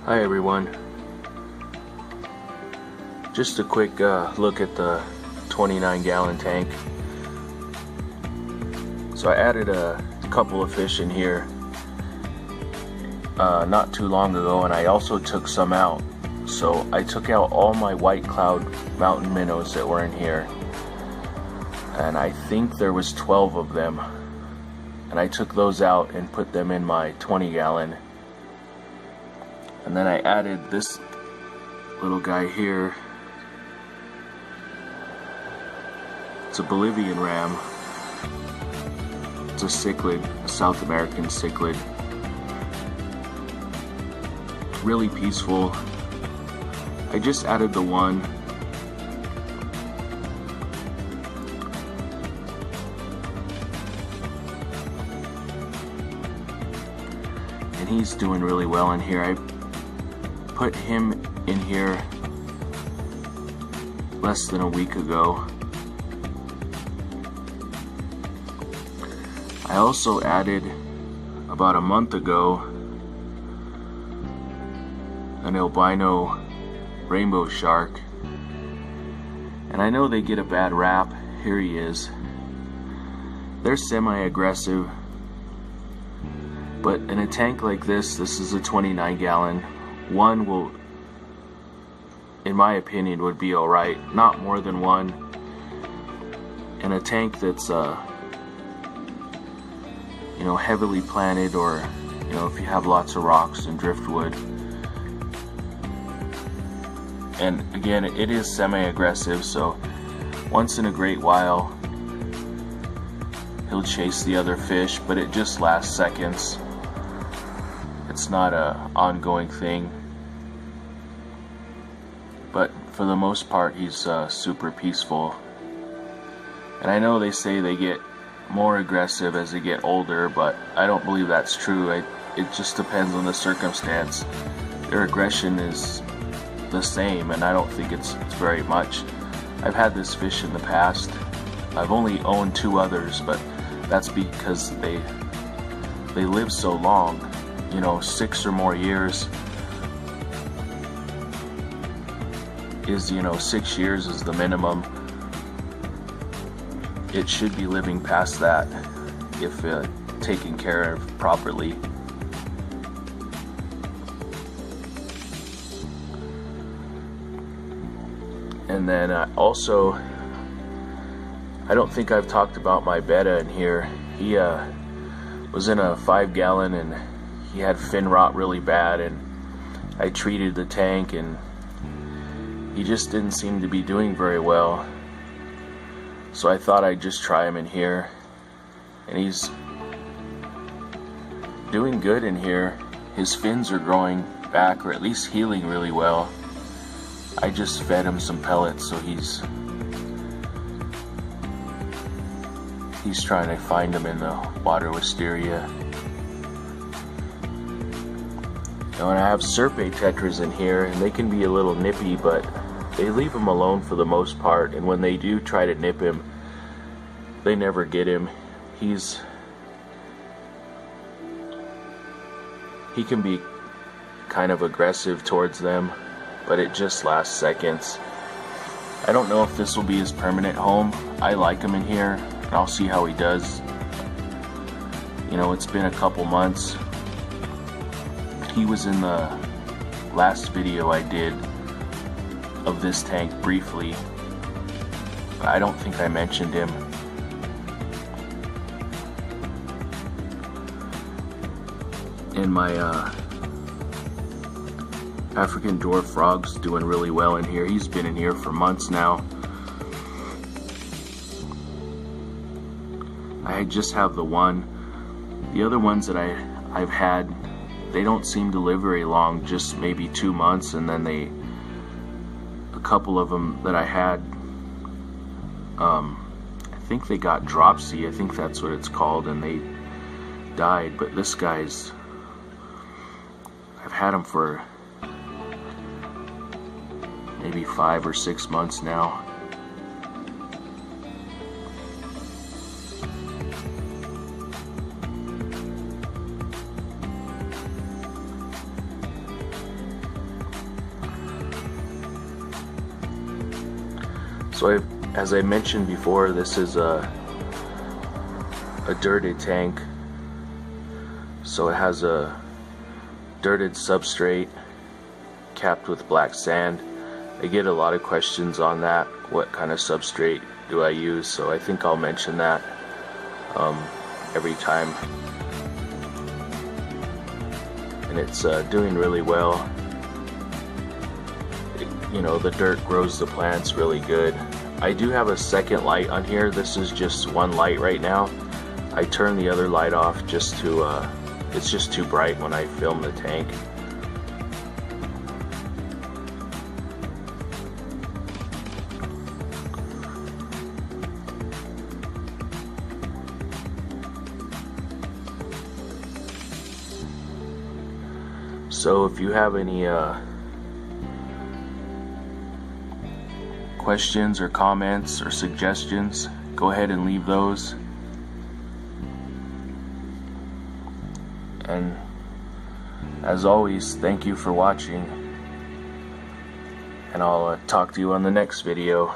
Hi everyone. Just a quick look at the 29-gallon tank. So I added a couple of fish in here not too long ago, and I also took some out. So I took out all my white cloud mountain minnows that were in here, and I think there was 12 of them, and I took those out and put them in my 20-gallon. And then I added this little guy here. It's a Bolivian ram. It's a cichlid, a South American cichlid. Really peaceful. I just added the one. And he's doing really well in here. I put him in here less than a week ago. I also added about a month ago an albino rainbow shark, and I know they get a bad rap. Here he is. They're semi-aggressive, but in a tank like this is a 29-gallon. One will, in my opinion, would be alright. Not more than one. In a tank that's heavily planted, or if you have lots of rocks and driftwood. And again, it is semi-aggressive, so once in a great while he'll chase the other fish, but it just lasts seconds. It's not a ongoing thing, but for the most part he's super peaceful. And I know they say they get more aggressive as they get older, but I don't believe that's true. It just depends on the circumstance. Their aggression is the same, and I don't think it's very much. I've had this fish in the past. I've only owned 2 others, but that's because they live so long. 6 or more years is 6 years is the minimum. It should be living past that if taken care of properly. And then also, I don't think I've talked about my Betta in here. He was in a 5-gallon, and he had fin rot really bad, and I treated the tank, and he just didn't seem to be doing very well. So I thought I'd just try him in here, and he's doing good in here. His fins are growing back, or at least healing really well. I just fed him some pellets, so he's trying to find them in the water wisteria. And I have serpent tetras in here, and they can be a little nippy, but they leave him alone for the most part. And when they do try to nip him, they never get him. He can be kind of aggressive towards them, but it just lasts seconds. I don't know if this will be his permanent home. I like him in here, and I'll see how he does. It's been a couple months. He was in the last video I did of this tank briefly. I don't think I mentioned him. And my African dwarf frog's doing really well in here. He's been in here for months now. I just have the one. The other ones that I've had, they don't seem to live very long, just maybe 2 months, and then a couple of them that I had, I think they got dropsy, I think that's what it's called, and they died. But this guy's, I've had him for maybe 5 or 6 months now. So as I mentioned before, this is a dirted tank. So it has a dirted substrate capped with black sand. I get a lot of questions on that. What kind of substrate do I use? So I think I'll mention that every time. And it's doing really well. You know, the dirt grows the plants really good. I do have a second light on here. This is just one light right now. I turn the other light off just to, it's just too bright when I film the tank. So if you have any questions or comments or suggestions, go ahead and leave those. And as always, thank you for watching, and I'll talk to you on the next video.